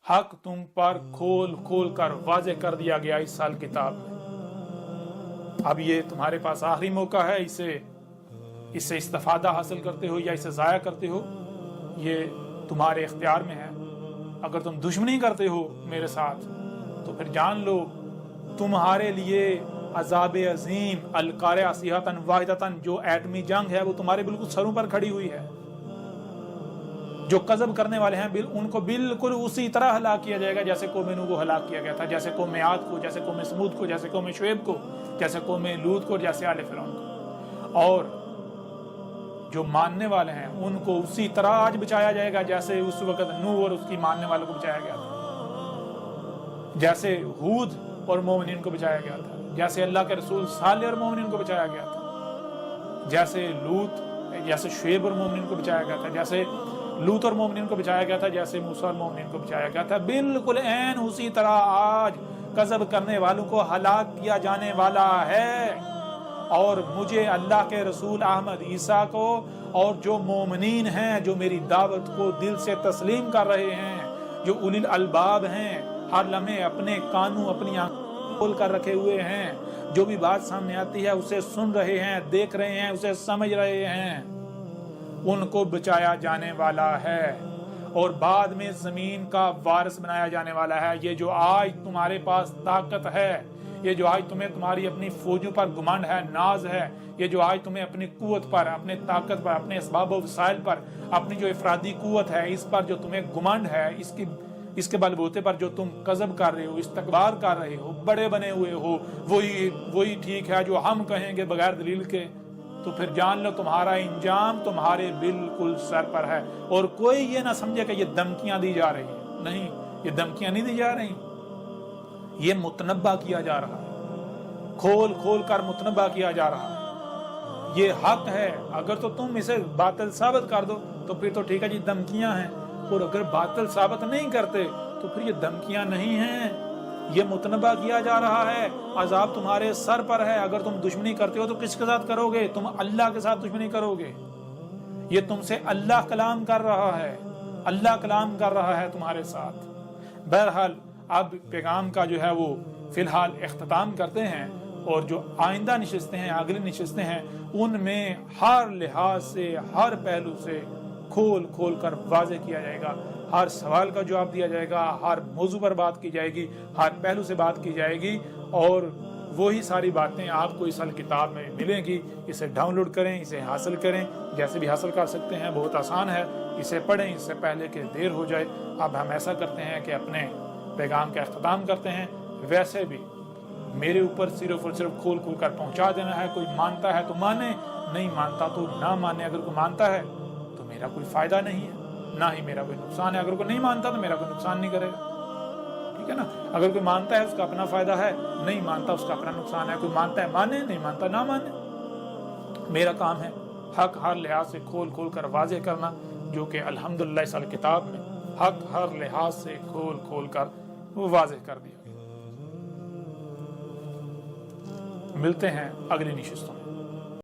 हक तुम पर खोल खोल कर वाज़ेह कर दिया गया इस साल किताब में। अब ये तुम्हारे पास आखिरी मौका है, इससे इस्तिफादा हासिल करते हो या इसे ज़ाया करते हो, ये तुम्हारे इख्तियार में है। अगर तुम दुश्मनी करते हो मेरे साथ तो फिर जान लो तुम्हारे लिए अज़ाब अज़ीम अलकारिया सिहतन वाहिदतन, जो एटमी जंग है वो तुम्हारे बिल्कुल सरों पर खड़ी हुई है। जो कज़ब करने वाले हैं उनको बिल्कुल उसी तरह हलाक किया जाएगा जैसे कौम नूह को हलाक किया गया था, जैसे कौम आद को, जैसे कौम समूद को, जैसे कौम शुएब को, जैसे कौम लूत को, जैसे आले फिरौन को। और जो मानने वाले हैं उनको उसी तरह आज बचाया जाएगा जैसे उस वक्त नूह और उसकी मानने वालों को बचाया गया था, जैसे हूद और मोमिनीन को बचाया गया था, जैसे अल्लाह के रसूल सालेह और मोमिनीन को बचाया गया था, जैसे शुएब और मोमिनीन को बचाया गया था, जैसे लूत और मोमिनीन को बचाया गया था, जैसे मूसा और मोमिनीन को बचाया गया था। बिल्कुल ऐन उसी तरह आज कज़ब करने वालों को हलाक किया जाने वाला है। और मुझे अल्लाह के रसूल अहमद ईसा को और जो मोमिनीन हैं, जो मेरी दावत को दिल से तस्लीम कर रहे हैं, जो उलिल अलबाब हैं, हर लम्हे अपने कानों अपनी आंखें खोल कर रखे हुए हैं, जो भी बात सामने आती है उसे सुन रहे हैं, देख रहे हैं, उसे समझ रहे हैं, उनको बचाया जाने वाला है और बाद में जमीन का वारिस बनाया जाने वाला है। ये जो आज तुम्हारे पास ताकत है, ये जो आज तुम्हें तुम्हारी अपनी फौजों पर गुमंड है, नाज है, ये जो आज तुम्हें अपनी कुव्वत पर, अपने ताकत पर, अपने असबाब व वसाइल पर, अपनी जो इफरादी कुव्वत है इस पर जो तुम्हें गुमंड है, इसके बलबूते पर जो तुम कज़ब कर रहे हो, इस्तकबार कर रहे हो, बड़े बने हुए हो, वही ठीक है जो हम कहेंगे बगैर दलील के, तो फिर जान लो तुम्हारा इंजाम तुम्हारे बिल्कुल सर पर है। और कोई ये ना समझे कि ये धमकियां दी जा रही है, नहीं, ये धमकियां नहीं दी जा रही, ये मुतनब्बा किया जा रहा है, खोल खोल कर मुतनब्बा किया जा रहा है। ये हक है, अगर तो तुम इसे बातिल साबित कर दो तो फिर तो ठीक है जी, धमकियां हैं, और अगर बातिल साबित नहीं करते तो फिर ये धमकियां नहीं हैं, ये मुतनबा किया जा रहा है। अजाब तुम्हारे सर पर है। अगर तुम दुश्मनी करते हो तो किसके साथ करोगे? तुम अल्लाह के साथ दुश्मनी करोगे। ये तुमसे अल्लाह कलाम कर रहा है, अल्लाह कलाम कर रहा है तुम्हारे साथ। बहरहाल अब पैगाम का जो है वो फिलहाल इख्तिताम करते हैं, और जो आइंदा नशिस्तें हैं, अगली नशिस्तें हैं, उनमें हर लिहाज से, हर पहलू से खोल खोल कर वाज़ेह किया जाएगा, हर सवाल का जवाब दिया जाएगा, हर मौजू पर बात की जाएगी, हर पहलू से बात की जाएगी, और वही सारी बातें आपको इस किताब में मिलेंगी। इसे डाउनलोड करें, इसे हासिल करें, जैसे भी हासिल कर सकते हैं, बहुत आसान है। इसे पढ़ें इससे पहले कि देर हो जाए। अब हम ऐसा करते हैं कि अपने पैगाम का इख्तिताम करते हैं। वैसे भी मेरे ऊपर सिर्फ और सिर्फ खोल खोल कर पहुँचा देना है। कोई मानता है तो माने, नहीं मानता तो ना माने। अगर कोई मानता है तो मेरा कोई फ़ायदा नहीं है, ना ही मेरा कोई नुकसान है। अगर कोई नहीं मानता तो मेरा कोई नुकसान नहीं करेगा, ठीक है ना। अगर कोई मानता है उसका अपना फ़ायदा है, नहीं मानता उसका अपना नुकसान है। कोई मानता है माने, नहीं मानता ना माने। मेरा काम है हक हर लिहाज से खोल खोल कर वाज़ेह करना, जो कि अल्हम्दुलिल्लाह इस किताब में हक हर लिहाज से खोल खोल कर वाज़ेह कर दिया। मिलते हैं अगली नशिस्तों में।